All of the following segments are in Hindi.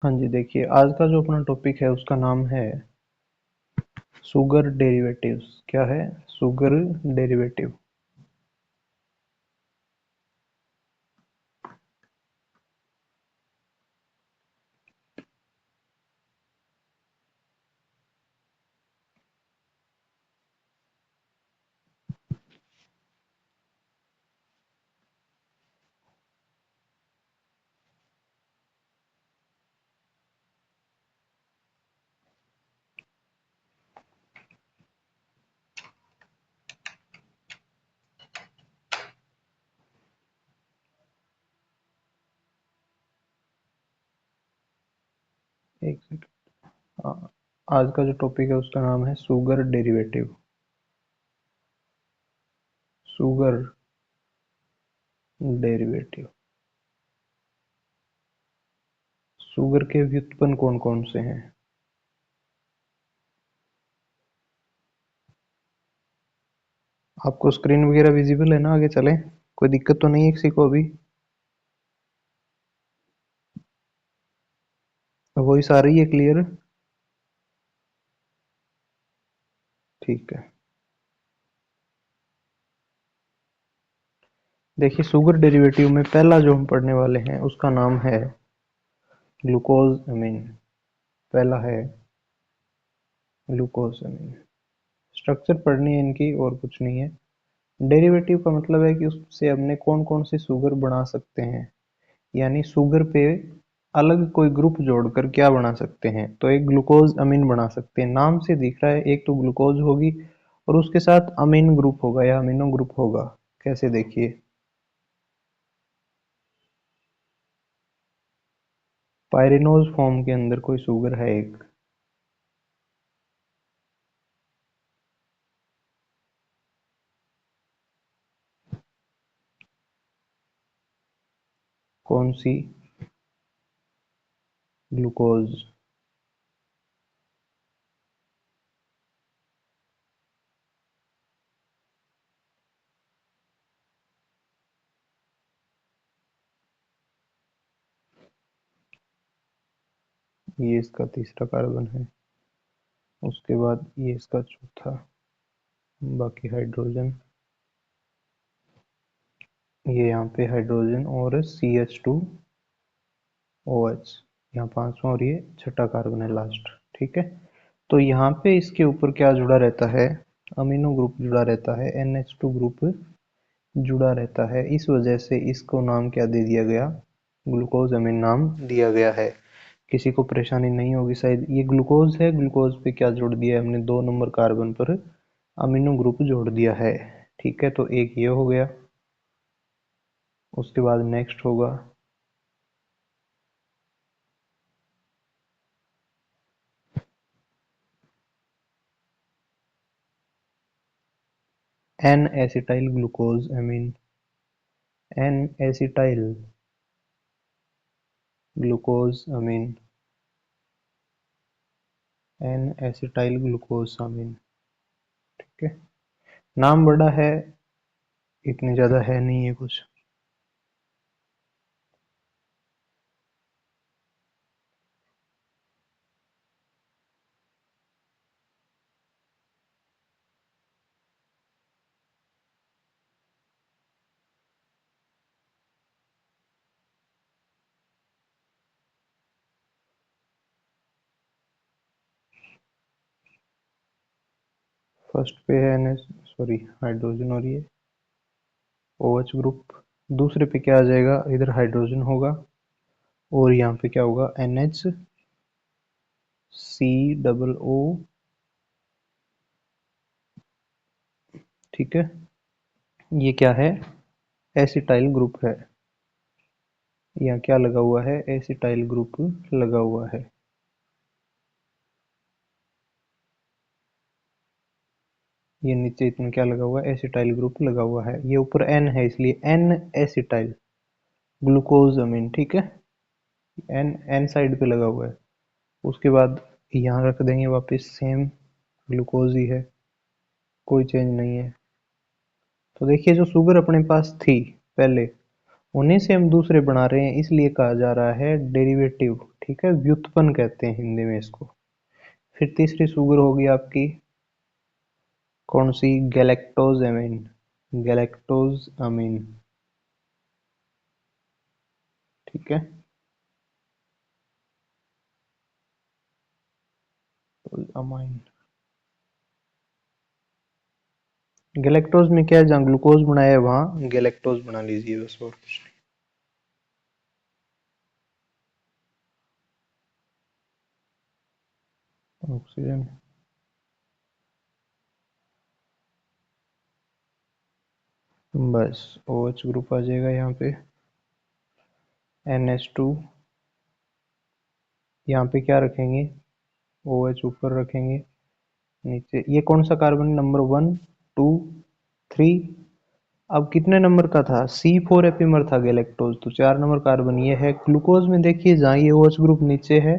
हाँ जी, देखिए आज का जो अपना टॉपिक है उसका नाम है शुगर डेरिवेटिव्स। क्या है? Sugar derivative. एक सेकंड। आज का जो टॉपिक है उसका नाम है sugar derivative. Sugar derivative. Sugar के व्युत्पन्न कौन कौन से हैं? आपको स्क्रीन वगैरह विजिबल है ना? आगे चलें, कोई दिक्कत तो नहीं है किसी को अभी? वॉइस आ रही है क्लियर? ठीक है। देखिए शुगर डेरिवेटिव में पहला जो हम पढ़ने वाले हैं उसका नाम है ग्लूकोज अमीन। पहला है ग्लूकोज अमीन। स्ट्रक्चर पढ़नी है इनकी और कुछ नहीं है। डेरिवेटिव का मतलब है कि उससे हमने कौन कौन से शुगर बना सकते हैं, यानी शुगर पे अलग कोई ग्रुप जोड़कर क्या बना सकते हैं। तो एक ग्लूकोज अमीन बना सकते हैं, नाम से दिख रहा है। एक तो ग्लूकोज होगी और उसके साथ अमीन ग्रुप होगा या अमीनो ग्रुप होगा। कैसे? देखिए, पायरेनोज फॉर्म के अंदर कोई शुगर है एक। कौन सी? ग्लूकोज। ये इसका तीसरा कार्बन है। उसके बाद ये इसका चौथा। बाकी हाइड्रोजन, ये यहाँ पे हाइड्रोजन और CH2OH, यहाँ पांचवा और ये छठा कार्बन है लास्ट। ठीक है। तो यहाँ पे इसके ऊपर क्या जुड़ा रहता है? अमीनो ग्रुप जुड़ा रहता है, NH2 ग्रुप जुड़ा रहता है। इस वजह से इसको नाम क्या दे दिया गया? ग्लूकोज अमीन नाम दिया गया है। किसी को परेशानी नहीं होगी शायद। ये ग्लूकोज है, ग्लूकोज पे क्या जोड़ दिया है हमने? 2 नंबर कार्बन पर अमीनो ग्रुप जोड़ दिया है। ठीक है, तो एक ये हो गया। उसके बाद नेक्स्ट होगा एन एसिटाइल ग्लूकोज अमीन। एन एसिटाइल ग्लूकोज अमीन। एन एसिटाइल ग्लूकोज अमीन। ठीक है। नाम बड़ा है, इतनी ज्यादा है नहीं है कुछ। फर्स्ट पे है एन, सॉरी हाइड्रोजन और ये OH ग्रुप। दूसरे पे क्या आ जाएगा? इधर हाइड्रोजन होगा और यहाँ पे क्या होगा? NHCOO। ठीक है। ये क्या है? एसिटाइल ग्रुप है। यहाँ क्या लगा हुआ है? एसिटाइल ग्रुप लगा हुआ है। ये नीचे इसमें क्या लगा हुआ है? एसिटाइल ग्रुप लगा हुआ है। ये ऊपर N है इसलिए N एसिटाइल ग्लूकोज अमीन। ठीक है। N N साइड पे लगा हुआ है। उसके बाद यहाँ रख देंगे वापस सेम, ग्लूकोज ही है, कोई चेंज नहीं है। तो देखिए जो शुगर अपने पास थी पहले, उन्हीं से हम दूसरे बना रहे हैं, इसलिए कहा जा रहा है डेरिवेटिव। ठीक है, व्युत्पन्न कहते हैं हिंदी में इसको। फिर तीसरी शुगर होगी आपकी कौन सी? गैलेक्टोज अमीन। Galactose amine. ठीक है, अमाइन। गैलेक्टोज में क्या है, जहाँ ग्लूकोज बनाया है वहां गैलेक्टोज बना लीजिए बस, और कुछ नहीं। ऑक्सीजन। बस OH ग्रुप आ जाएगा यहाँ पे। NH2। यहाँ पे क्या रखेंगे? OH ऊपर रखेंगे, नीचे ये कौन सा कार्बन? नंबर 1 2 3। अब कितने नंबर का था? C4 एपिमर था गैलेक्टोज, तो 4 नंबर कार्बन ये है। ग्लूकोज में देखिए जहाँ ये OH ग्रुप नीचे है,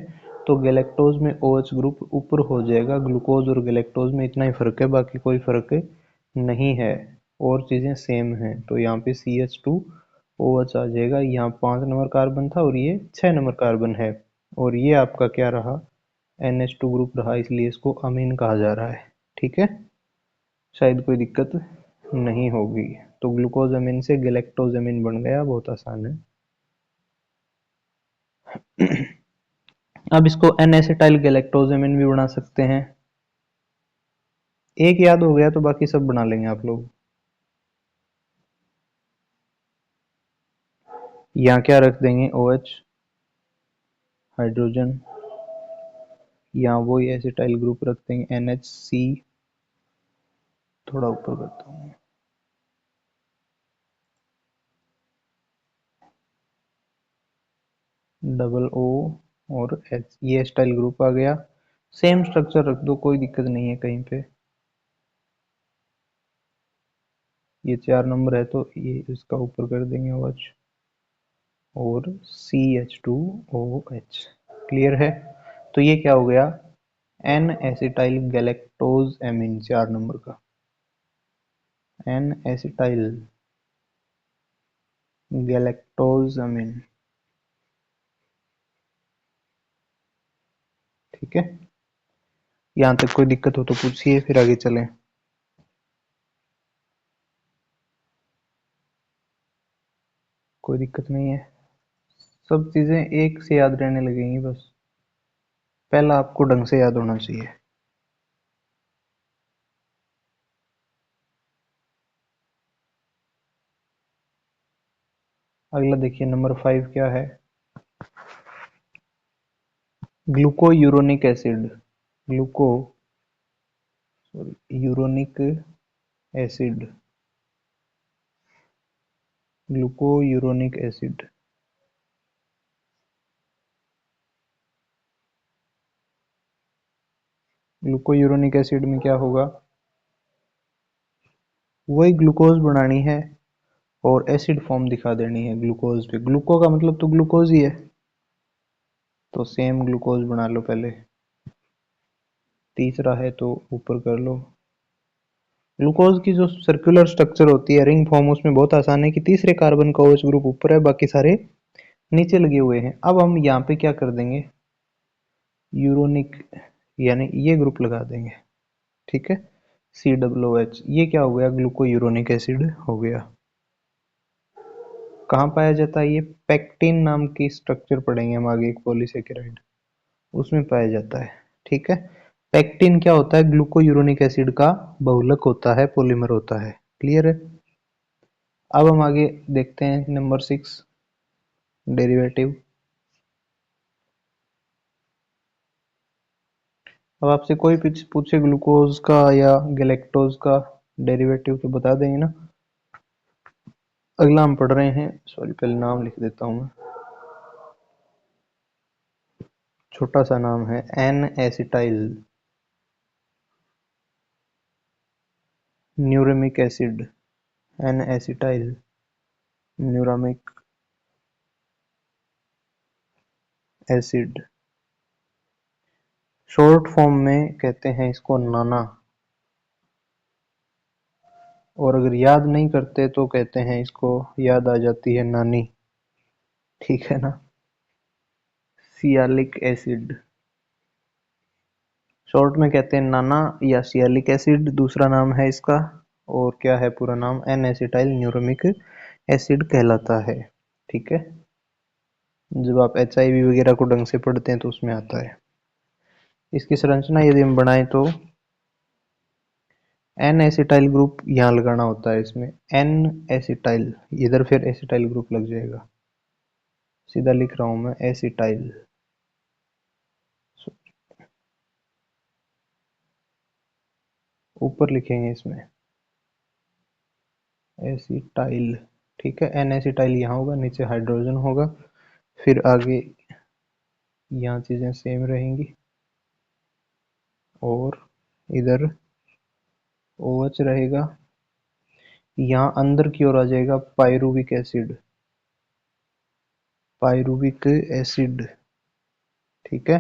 तो गैलेक्टोज में OH ग्रुप ऊपर हो जाएगा। ग्लूकोज और गैलेक्टोज में इतना ही फर्क है, बाकी कोई फर्क नहीं है, और चीजें सेम हैं। तो यहाँ पे CH2OH आ जाएगा। यहाँ 5 नंबर कार्बन था और ये 6 नंबर कार्बन है, और ये आपका क्या रहा? NH2 ग्रुप रहा, इसलिए इसको अमीन कहा जा रहा है। ठीक है, शायद कोई दिक्कत नहीं होगी। तो ग्लूकोज अमीन से गैलेक्टोज अमीन बन गया, बहुत आसान है। अब इसको एन एसिटाइल गैलेक्टोज अमीन भी बना सकते हैं। एक याद हो गया तो बाकी सब बना लेंगे आप लोग। यहाँ क्या रख देंगे? OH hydrogen. यहाँ वही एसिटाइल ग्रुप रख देंगे NHC। थोड़ा ऊपर करता हूँ, डबल O और H, ये एसिटाइल ग्रुप आ गया। सेम स्ट्रक्चर रख दो, कोई दिक्कत नहीं है कहीं पे। ये 4 नंबर है तो ये इसका ऊपर कर देंगे OH और CH2OH। क्लियर है? तो ये क्या हो गया? N acetyl galactose amine, 4 number का एन एसिटाइल गैलेक्टोज अमीन। ठीक है, यहाँ तक कोई दिक्कत हो तो पूछिए, फिर आगे चलें। कोई दिक्कत नहीं है, सब चीजें एक से याद रहने लगेंगी, बस पहला आपको ढंग से याद होना चाहिए। अगला देखिए, नंबर 5 क्या है? ग्लूको uronic acid. ग्लूको uronic acid. ग्लूको uronic acid. ग्लूको uronic acid में क्या होगा? वही ग्लूकोज बनानी है और एसिड फॉर्म दिखा देनी है ग्लूकोज पे। ग्लूको का मतलब तो ग्लूकोज ही है, तो सेम ग्लूकोज बना लो पहले। तीसरा है तो ऊपर कर लो। ग्लूकोज की जो सर्कुलर स्ट्रक्चर होती है, रिंग फॉर्म, उसमें बहुत आसान है कि तीसरे कार्बन का OH ग्रुप ऊपर है, बाकी सारे नीचे लगे हुए हैं। अब हम यहाँ पे क्या कर देंगे? यूरोनिक, यानी ये ग्रुप लगा देंगे। ठीक है, COOH। ये क्या हो गया? ग्लूको यूरोनिक एसिड हो गया। कहाँ पाया जाता है ये? पेक्टिन नाम की स्ट्रक्चर पढ़ेंगे हम आगे, एक पॉलीसेकेराइड, उसमें पाया जाता है। ठीक है, पेक्टिन क्या होता है? ग्लूको यूरोनिक एसिड का बहुलक होता है, पॉलीमर होता है। क्लियर है? अब हम आगे देखते हैं नंबर 6, डेरिवेटिव। अब आपसे कोई पूछे ग्लूकोज का या गैलेक्टोज का डेरिवेटिव तो बता देंगे ना। अगला हम पढ़ रहे हैं, सॉरी पहले नाम लिख देता हूँ मैं, छोटा सा नाम है N acetyl neuraminic acid. N acetyl neuraminic acid. Short form में कहते हैं इसको नाना। और अगर याद नहीं करते तो कहते हैं इसको याद आ जाती है नानी, ठीक है ना। सियालिक एसिड, शॉर्ट में कहते हैं नाना या सियालिक एसिड, दूसरा नाम है इसका। और क्या है पूरा नाम, एन एसिटाइल न्यूरोमिक एसिड कहलाता है, ठीक है। जब आप HIV वगैरह को ढंग से पढ़ते हैं तो उसमें आता है। इसकी संरचना यदि हम बनाएं तो एन एसिटाइल ग्रुप यहाँ लगाना होता है इसमें, एन एसिटाइल, इधर फिर एसिटाइल ग्रुप लग जाएगा, सीधा लिख रहा हूं मैं एसिटाइल, ऊपर लिखेंगे इसमें एसिटाइल, ठीक है। एन एसिटाइल यहाँ होगा, नीचे हाइड्रोजन होगा, फिर आगे यहाँ चीजें सेम रहेंगी, और इधर OH रहेगा, यहाँ अंदर की ओर आ जाएगा पायरुविक एसिड, पायरुविक एसिड, ठीक है।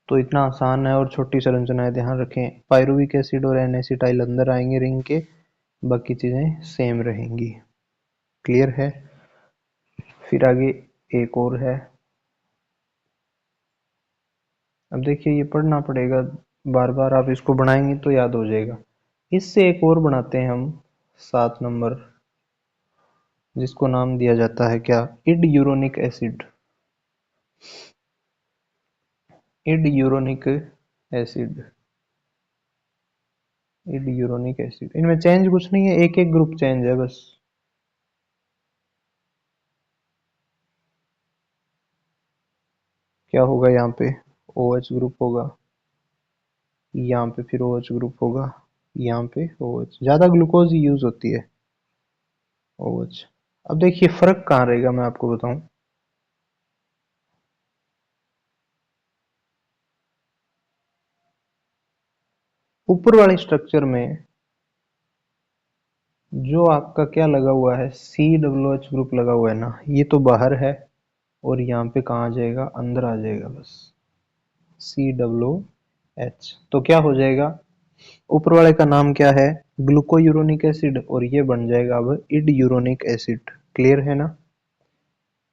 तो इतना आसान है और छोटी संरचना है, ध्यान रखें। पायरुविक एसिड और एन एसिटाइल अंदर आएंगे रिंग के, बाकी चीजें सेम रहेंगी, क्लियर है। फिर आगे एक और है, अब देखिए ये पढ़ना पड़ेगा, बार बार आप इसको बनाएंगे तो याद हो जाएगा। इससे एक और बनाते हैं हम 7 नंबर, जिसको नाम दिया जाता है क्या, iduronic acid, iduronic acid, iduronic acid. इनमें चेंज कुछ नहीं है, एक एक ग्रुप चेंज है बस। क्या होगा यहाँ पे, OH ग्रुप होगा, यहाँ पे फिर OH ग्रुप होगा, यहाँ पे OH, ज्यादा ग्लूकोज ही यूज होती है OH। अब देखिए फर्क कहाँ रहेगा, मैं आपको बताऊं। ऊपर वाले स्ट्रक्चर में जो आपका क्या लगा हुआ है, COOH ग्रुप लगा हुआ है ना, ये तो बाहर है, और यहाँ पे कहाँ आ जाएगा, अंदर आ जाएगा बस, COOH। तो क्या हो जाएगा, ऊपर वाले का नाम क्या है, ग्लूकोयूरोनिक एसिड, और ये बन जाएगा अब इड यूरोनिक एसिड, क्लियर है ना।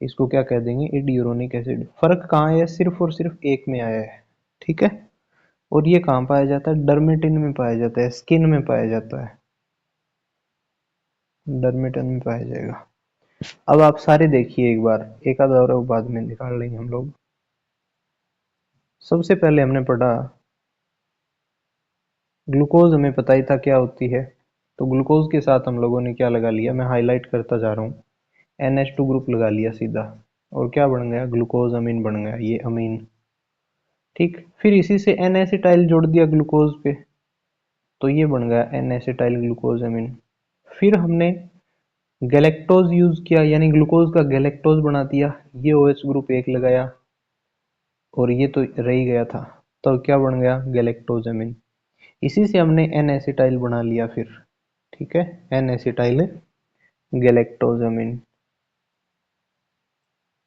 इसको क्या कह देंगे, इड यूरोनिक एसिड। फर्क कहाँ है, सिर्फ और सिर्फ एक में आया है, ठीक है। और ये कहाँ पाया जाता है, डर्मेटिन में पाया जाता है, स्किन में पाया जाता है, डर्मेटिन में पाया जाएगा। अब आप सारे देखिए एक बार, एक आधा और बाद में निकाल लेंगे हम लोग। सबसे पहले हमने पढ़ा ग्लूकोज, हमें पता ही था क्या होती है, तो ग्लूकोज के साथ हम लोगों ने क्या लगा लिया, मैं हाईलाइट करता जा रहा हूँ, NH2 ग्रुप लगा लिया सीधा, और क्या बन गया, ग्लूकोज अमीन बन गया, ये अमीन, ठीक। फिर इसी से एन एसिटाइल जोड़ दिया ग्लूकोज पे, तो ये बन गया एन एसिटाइल ग्लूकोज अमीन। फिर हमने गैलेक्टोज यूज किया, यानी ग्लूकोज का गैलेक्टोज बना दिया, ये OH ग्रुप एक लगाया, और ये तो रह ही गया था, तो क्या बन गया, गैलेक्टोज अमीन। इसी से हमने एन एसिटाइल बना लिया फिर, ठीक है, एन एसिटाइल गैलेक्टोज अमीन,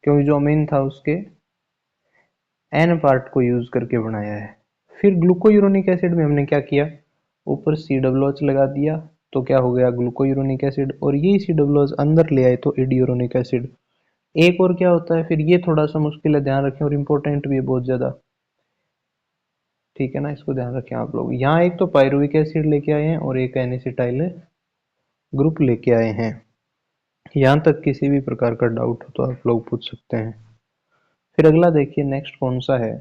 क्योंकि जो अमीन था उसके एन पार्ट को यूज करके बनाया है। फिर ग्लूकोयूरोनिक एसिड में हमने क्या किया, ऊपर COOH लगा दिया, तो क्या हो गया, ग्लूकोयूरोनिक एसिड, और ये COOH अंदर ले आए तो इडियूरोनिक एसिड। एक और क्या होता है फिर, ये थोड़ा सा मुश्किल है, ध्यान रखें, और इम्पोर्टेंट भी है बहुत ज्यादा, ठीक है ना, इसको ध्यान रखें आप लोग। यहाँ एक तो पायरुविक एसिड लेके आए हैं और एक एनिसिटाइल ग्रुप लेके आए हैं। यहाँ तक किसी भी प्रकार का डाउट हो तो आप लोग पूछ सकते हैं। फिर अगला देखिए, नेक्स्ट कौन सा है,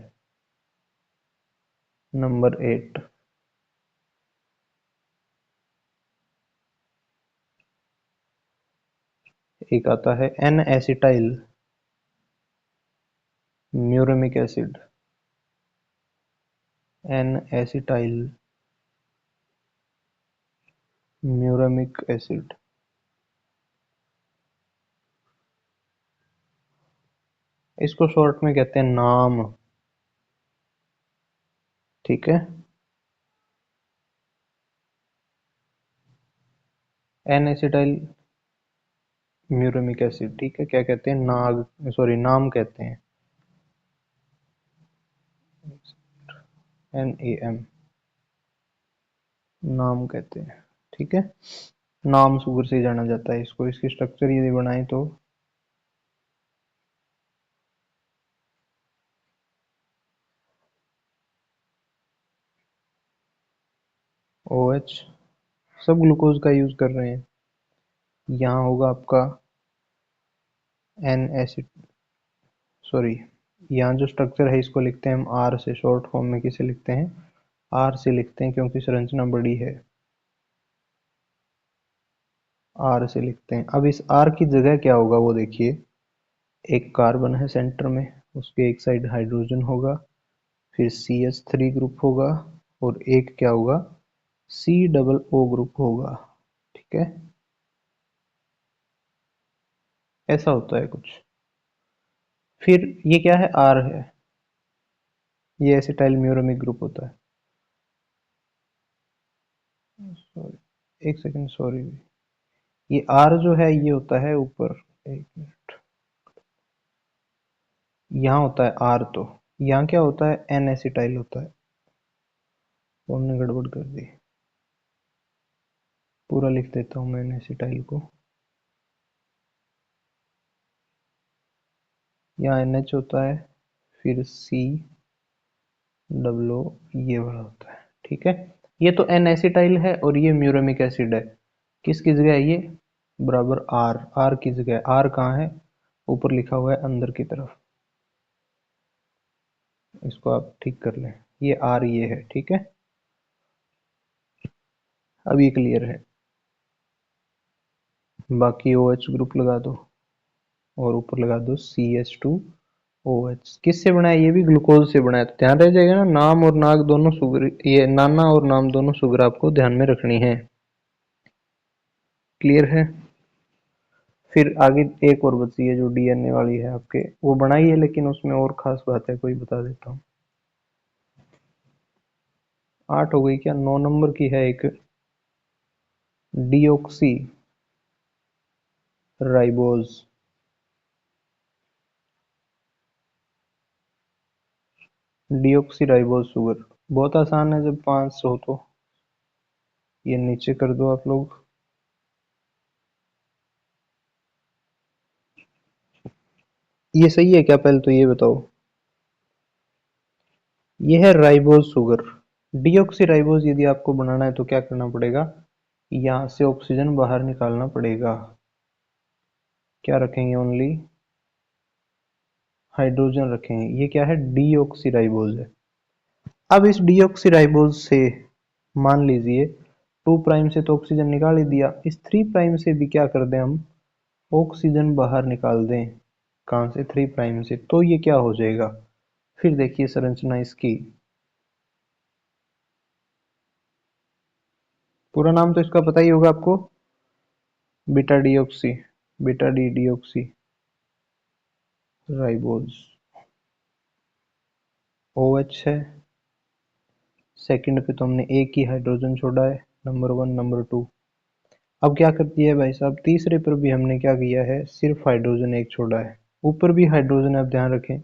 नंबर 8, एक आता है N acetyl muramic acid, N acetyl muramic acid, इसको शॉर्ट में कहते हैं नाम, ठीक है। एन एसिटाइल म्यूरेमिक एसिड, ठीक है, क्या कहते हैं, नाग, सॉरी नाम कहते हैं, NAM नाम कहते हैं, ठीक है। नाम शुगर से जाना जाता है इसको। इसकी स्ट्रक्चर यदि बनाए तो OH, सब ग्लूकोज का यूज कर रहे हैं। यहाँ होगा आपका एन एसिड, सॉरी, यहाँ जो स्ट्रक्चर है इसको लिखते हैं हम आर से। शॉर्ट फॉर्म में किसे लिखते हैं? आर से लिखते हैं, क्योंकि संरचना बड़ी है, आर से लिखते हैं। अब इस आर की जगह क्या होगा वो देखिए। एक कार्बन है सेंटर में, उसके एक साइड हाइड्रोजन होगा, फिर CH3 ग्रुप होगा, और एक क्या होगा? COO ग्रुप होगा। ठीक है, ऐसा होता है कुछ। फिर ये क्या है? आर है, ये एसिटाइल म्यूरामिक ग्रुप होता है। सॉरी, एक सेकंड, सॉरी। ये आर जो है ये होता है ऊपर, एक मिनट, यहाँ होता है आर, तो यहाँ क्या होता है? एन एसिटाइल होता है। हमने गड़बड़ कर दी, पूरा लिख देता हूँ मैं एन एसिटाइल को। यहाँ NH होता है, फिर COO, ये वाला होता है। ठीक है, ये तो एन एसिटाइल है और ये म्यूरामिक एसिड है। किसकी जगह है ये? बराबर आर, आर की जगह। आर कहाँ है? ऊपर लिखा हुआ है अंदर की तरफ, इसको आप ठीक कर लें। ये आर ये है, ठीक है। अब ये क्लियर है। बाकी OH ग्रुप लगा दो, और ऊपर लगा दो CH2OH। किससे बना है? ये भी ग्लूकोज से बना है, तो ध्यान रह जाएगा ना, नाम और नाग दोनों शुगर, ये नाना और नाम दोनों शुगर आपको ध्यान में रखनी है। क्लियर है? फिर आगे एक और बची है जो DNA वाली है आपके, वो बनाई है, लेकिन उसमें और खास बात है, कोई बता देता हूँ। 8 हो गई क्या? 9 नंबर की है एक, deoxy ribose. Deoxy ribose sugar बहुत आसान है, जब 500 तो ये नीचे कर दो आप लोग। ये सही है क्या? पहले तो ये बताओ। ये है राइबोज शुगर। डिऑक्सी राइबोज यदि आपको बनाना है तो क्या करना पड़ेगा? यहाँ से ऑक्सीजन बाहर निकालना पड़ेगा। क्या रखेंगे? ओनली हाइड्रोजन रखेंगे। ये क्या है? डीऑक्सी राइबोज है। अब इस डीऑक्सी राइबोज से मान लीजिए 2 प्राइम से तो ऑक्सीजन निकाल ही दिया, इस 3 प्राइम से भी क्या कर दें हम? ऑक्सीजन बाहर निकाल दें। कहां से? 3 प्राइम से। तो ये क्या हो जाएगा? फिर देखिए संरचना इसकी। पूरा नाम तो इसका पता ही होगा आपको, beta deoxy, beta D deoxy ribose. OH है, सेकंड पे तो हमने एक ही हाइड्रोजन छोड़ा है, नंबर 1 नंबर 2। अब क्या कर दिया है भाई साहब? तीसरे पर भी हमने क्या किया है? सिर्फ हाइड्रोजन एक छोड़ा है। ऊपर भी हाइड्रोजन है, आप ध्यान रखें,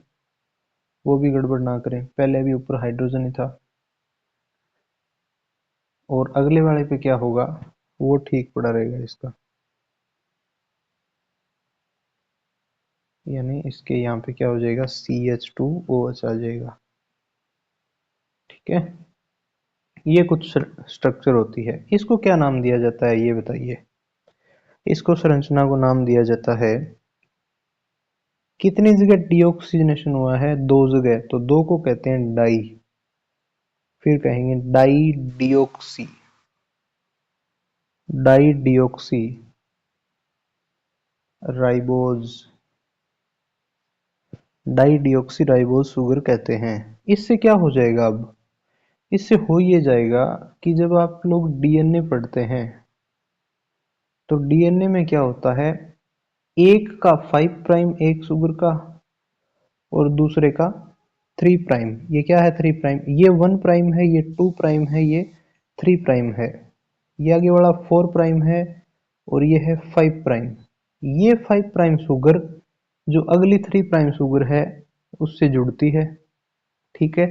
वो भी गड़बड़ ना करें। पहले भी ऊपर हाइड्रोजन ही था, और अगले वाले पे क्या होगा वो ठीक पड़ा रहेगा इसका, यानी इसके यहाँ पे क्या हो जाएगा? CH2OH आ जाएगा। ठीक है, ये कुछ स्ट्रक्चर होती है। इसको क्या नाम दिया जाता है ये बताइए? इसको संरचना को नाम दिया जाता है, कितनी जगह डीऑक्सीजनेशन हुआ है? 2 जगह, तो 2 को कहते हैं डाई। फिर कहेंगे di deoxy, di deoxyribose, di deoxyribose sugar कहते हैं। इससे क्या हो जाएगा? अब इससे हो ये जाएगा कि जब आप लोग DNA पढ़ते हैं तो DNA में क्या होता है? एक का 5 प्राइम एक शुगर का, और दूसरे का 3 प्राइम। ये क्या है? 3 प्राइम। ये 1 प्राइम है, ये 2 प्राइम है, ये 3 प्राइम है। ये आगे वाला 4 प्राइम है, और ये है 5 प्राइम। ये 5 प्राइम शुगर जो अगली 3 प्राइम शुगर है उससे जुड़ती है। ठीक है,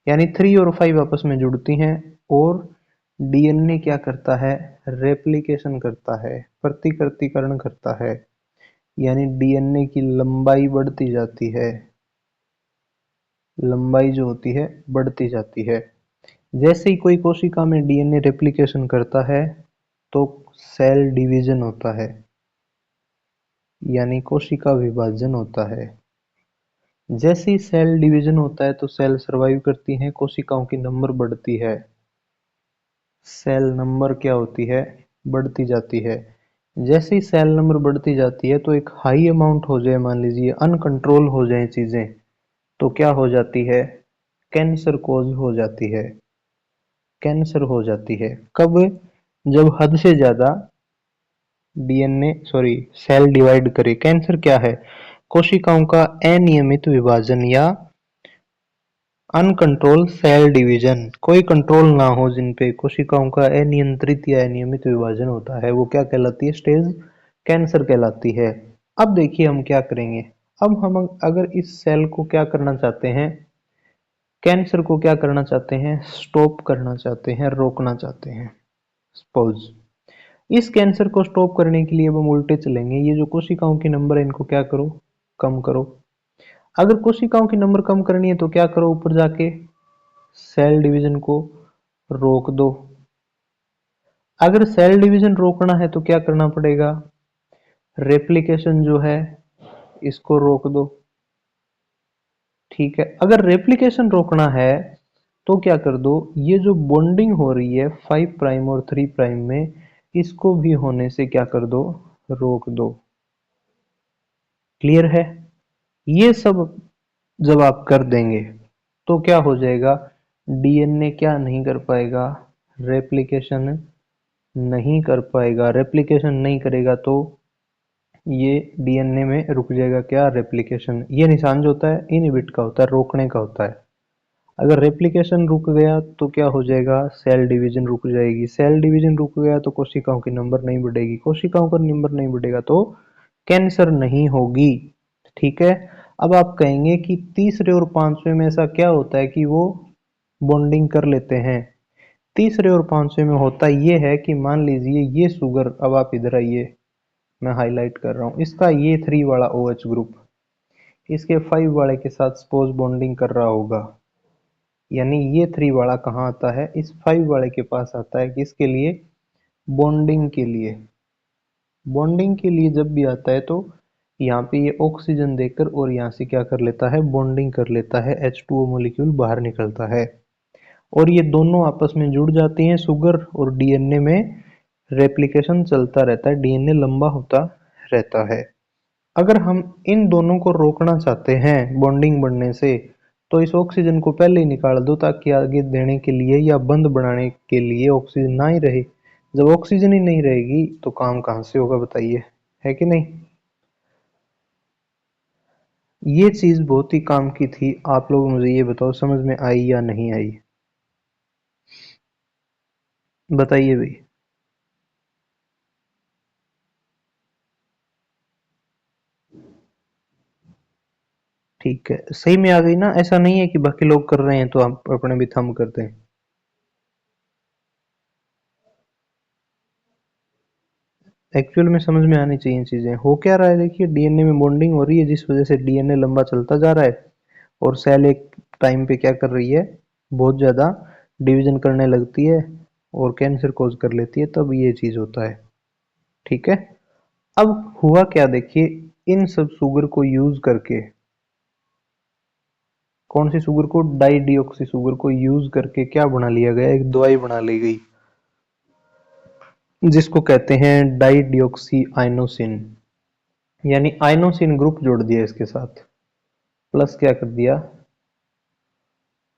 यानी 3 और 5 आपस में जुड़ती हैं, और डीएनए क्या करता है, रेप्लिकेशन करता है, प्रतिकृतिकरण करता है, यानी डीएनए की लंबाई बढ़ती जाती है, लंबाई जो होती है बढ़ती जाती है। जैसे ही कोई कोशिका में डीएनए रेप्लिकेशन करता है तो सेल डिवीजन होता है, यानी कोशिका विभाजन होता है। जैसे ही सेल डिवीजन होता है तो सेल सरवाइव करती हैं, कोशिकाओं की नंबर बढ़ती है, सेल नंबर क्या होती है, बढ़ती जाती है। जैसे ही सेल नंबर बढ़ती जाती है तो एक हाई अमाउंट हो जाए, मान लीजिए अनकंट्रोल हो जाए चीजें, तो क्या हो जाती है, कैंसर कोज हो जाती है, कैंसर हो जाती है। कब, जब हद से ज्यादा डीएनए सॉरी सेल डिवाइड करे। कैंसर क्या है, कोशिकाओं का अनियमित विभाजन या अनकंट्रोल सेल डिवीजन, कोई कंट्रोल ना हो जिन पे कोशिकाओं का अनियंत्रित या अनियमित विभाजन होता है, वो क्या कहलाती है, स्टेज कैंसर कहलाती है। अब देखिए हम क्या करेंगे, अब हम अगर इस सेल को क्या करना चाहते हैं, कैंसर को क्या करना चाहते हैं, स्टॉप करना चाहते हैं, रोकना चाहते हैं। सपोज इस कैंसर को स्टॉप करने के लिए अब हम उल्टे चलेंगे, ये जो कोशिकाओं की नंबर है इनको क्या करो, कम करो। अगर कोशिकाओं की नंबर कम करनी है तो क्या करो, ऊपर जाके सेल डिवीजन को रोक दो। अगर सेल डिवीजन रोकना है तो क्या करना पड़ेगा, रेप्लिकेशन जो है इसको रोक दो। ठीक है, अगर रेप्लिकेशन रोकना है तो क्या कर दो, ये जो बॉन्डिंग हो रही है 5 प्राइम और 3 प्राइम में, इसको भी होने से क्या कर दो, रोक दो। क्लियर है, ये सब जब आप कर देंगे तो क्या हो जाएगा, डीएनए क्या नहीं कर पाएगा, रेप्लिकेशन नहीं कर पाएगा। रेप्लिकेशन नहीं करेगा तो ये डीएनए में रुक जाएगा क्या, रेप्लिकेशन। ये निशान जो होता है इनहिबिट का होता है, रोकने का होता है। अगर रेप्लिकेशन रुक गया तो क्या हो जाएगा, सेल डिवीजन रुक जाएगी। सेल डिवीजन रुक गया तो कोशिकाओं की नंबर नहीं बढ़ेगी, कोशिकाओं का नंबर नहीं बढ़ेगा तो कैंसर नहीं होगी। ठीक है, अब आप कहेंगे कि तीसरे और पांचवें में ऐसा क्या होता है कि वो बॉन्डिंग कर लेते हैं। तीसरे और पांचवें में होता ये है कि मान लीजिए ये शुगर, अब आप इधर आइए, मैं हाईलाइट कर रहा हूं, इसका ये 3 वाला OH ग्रुप इसके 5 वाले के साथ सपोज बॉन्डिंग कर रहा होगा, यानी ये 3 वाला कहाँ आता है, इस 5 वाले के पास आता है, किसके लिए, बॉन्डिंग के लिए। बॉन्डिंग के लिए जब भी आता है तो यहाँ पे ये ऑक्सीजन देकर और यहाँ से क्या कर लेता है, बॉन्डिंग कर लेता है, H2O मॉलिक्यूल बाहर निकलता है और ये दोनों आपस में जुड़ जाती हैं। शुगर और डीएनए में रेप्लिकेशन चलता रहता है, डीएनए लंबा होता रहता है। अगर हम इन दोनों को रोकना चाहते हैं बॉन्डिंग बढ़ने से, तो इस ऑक्सीजन को पहले ही निकाल दो ताकि आगे देने के लिए या बंद बनाने के लिए ऑक्सीजन ना ही रहे। जब ऑक्सीजन ही नहीं रहेगी तो काम कहाँ से होगा बताइए, है कि नहीं। ये चीज बहुत ही काम की थी, आप लोग मुझे ये बताओ समझ में आई या नहीं आई, बताइए भाई। ठीक है, सही में आ गई ना, ऐसा नहीं है कि बाकी लोग कर रहे हैं तो हम अपने भी थंब करते हैं। एक्चुअल में समझ में आनी चाहिए चीजें। हो क्या रहा है, देखिए डीएनए में बॉन्डिंग हो रही है जिस वजह से डीएनए लंबा चलता जा रहा है और सेल एक टाइम पे क्या कर रही है, बहुत ज्यादा डिवीजन करने लगती है और कैंसर कोज कर लेती है, तब ये चीज होता है। ठीक है, अब हुआ क्या देखिए, इन सब शुगर को यूज करके, कौन सी शुगर को, डाई डिऑक्सी शुगर को यूज करके क्या बना लिया गया, एक दवाई बना ली गई जिसको कहते हैं डाई डिऑक्सी आइनोसिन, यानी आइनोसिन ग्रुप जोड़ दिया इसके साथ, प्लस क्या कर दिया,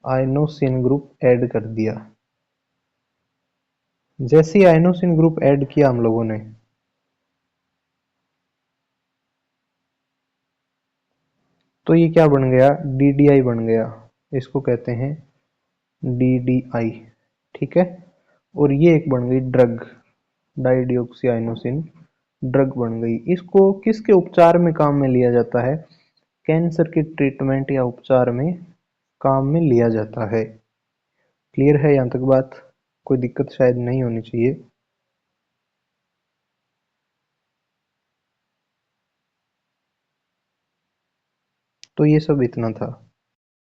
आइनोसिन ग्रुप ऐड कर दिया। जैसे ही आइनोसिन ग्रुप ऐड किया हम लोगों ने, तो ये क्या बन गया, डीडीआई बन गया, इसको कहते हैं डीडीआई। ठीक है, और ये एक बन गई drug, die deoxy inosine drug बन गई। इसको किसके उपचार में काम में लिया जाता है, कैंसर के ट्रीटमेंट या उपचार में काम में लिया जाता है। क्लियर है यहां तक बात। कोई दिक्कत शायद नहीं होनी चाहिए। तो ये सब इतना था।